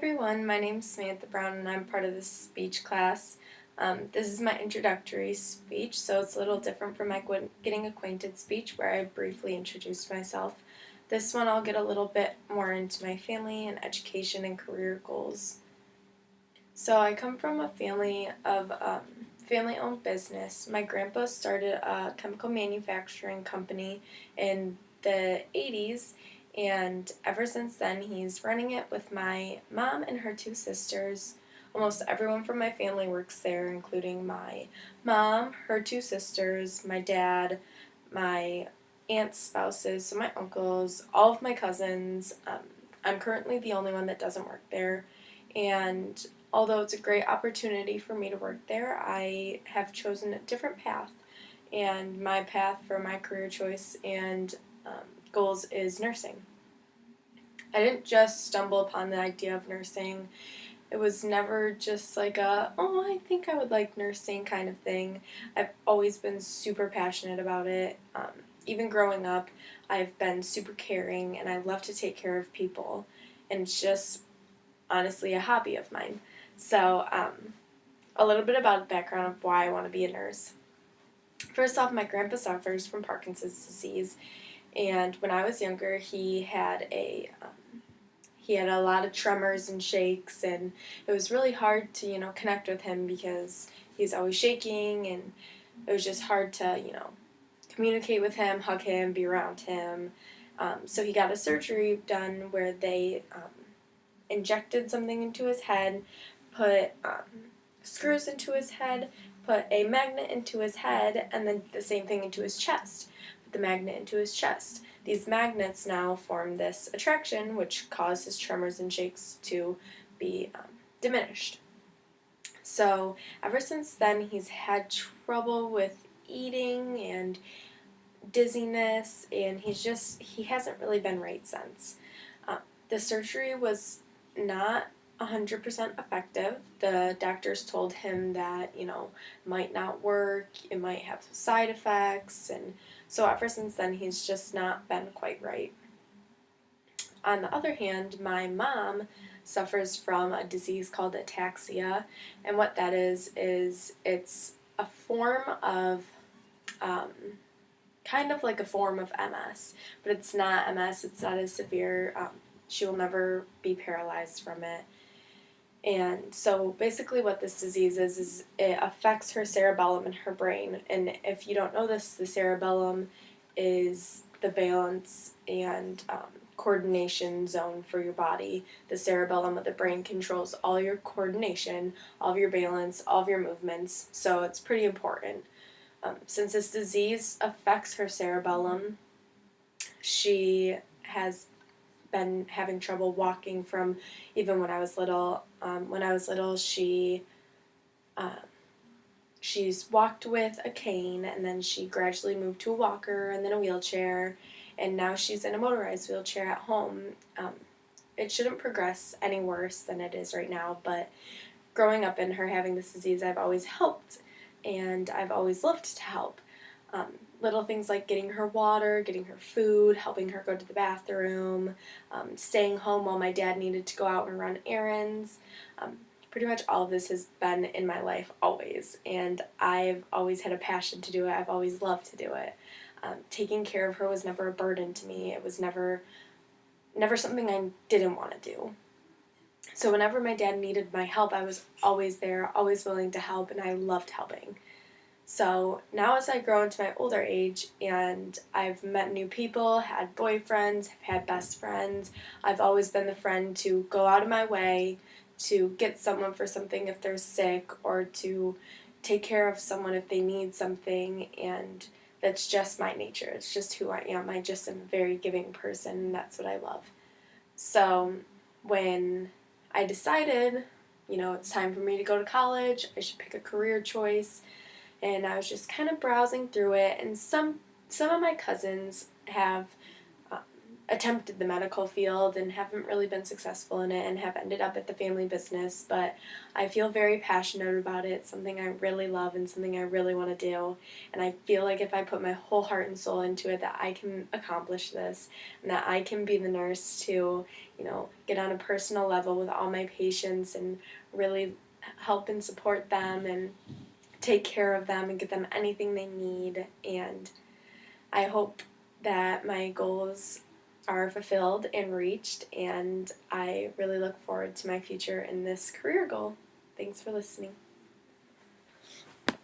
everyone, my name's Samantha Brown and I'm part of this speech class. This is my introductory speech, so it's a little different from my getting acquainted speech where I briefly introduced myself. This one I'll get a little bit more into my family and education and career goals. So I come from a family of family-owned business. My grandpa started a chemical manufacturing company in the 80s, and ever since then he's running it with my mom and her two sisters. Almost everyone from my family works there, including my mom, her two sisters, my dad, my aunt's spouses, so my uncles, all of my cousins. I'm currently the only one that doesn't work there, and although it's a great opportunity for me to work there, I have chosen a different path, and my path for my career choice and goals is nursing. I didn't just stumble upon the idea of nursing. It was never just like I think I would like nursing kind of thing. I've always been super passionate about it. Even growing up, I've been super caring, and I love to take care of people, and it's just honestly a hobby of mine. So, a little bit about the background of why I want to be a nurse. First off, my grandpa suffers from Parkinson's disease, and when I was younger, he had a lot of tremors and shakes, and it was really hard to connect with him because he's always shaking, and it was just hard to communicate with him, hug him, be around him. So he got a surgery done where they injected something into his head, put screws into his head, put a magnet into his head, and then the same thing into his chest. Put the magnet into his chest. These magnets now form this attraction, which caused his tremors and shakes to be diminished. So ever since then, he's had trouble with eating and dizziness, and he hasn't really been right since. The surgery was not 100% effective. The doctors told him that, might not work, it might have side effects, and so ever since then he's just not been quite right. On the other hand, my mom suffers from a disease called ataxia, and what that is it's a form of, kind of like a form of MS, but it's not MS, it's not as severe. She will never be paralyzed from it. And so basically what this disease is it affects her cerebellum in her brain. And if you don't know this, the cerebellum is the balance and coordination zone for your body. The cerebellum of the brain controls all your coordination, all of your balance, all of your movements. So it's pretty important. Since this disease affects her cerebellum, she has been having trouble walking from even when I was little. She's walked with a cane, and then she gradually moved to a walker and then a wheelchair, and now she's in a motorized wheelchair at home. It shouldn't progress any worse than it is right now, but growing up and her having this disease, I've always helped, and I've always loved to help. Little things like getting her water, getting her food, helping her go to the bathroom, staying home while my dad needed to go out and run errands. Pretty much all of this has been in my life always, and I've always had a passion to do it. I've always loved to do it. Taking care of her was never a burden to me. It was never something I didn't want to do. So whenever my dad needed my help, I was always there, always willing to help, and I loved helping. So now as I grow into my older age and I've met new people, had boyfriends, have had best friends, I've always been the friend to go out of my way to get someone for something if they're sick, or to take care of someone if they need something, and that's just my nature. It's just who I am. I just am a very giving person, and that's what I love. So when I decided, it's time for me to go to college, I should pick a career choice, and I was just kind of browsing through it, and some of my cousins have attempted the medical field and haven't really been successful in it and have ended up at the family business, but I feel very passionate about it. It's something I really love and something I really want to do, and I feel like if I put my whole heart and soul into it that I can accomplish this and that I can be the nurse to, get on a personal level with all my patients and really help and support them and take care of them and get them anything they need. And I hope that my goals are fulfilled and reached, and I really look forward to my future in this career goal. Thanks for listening.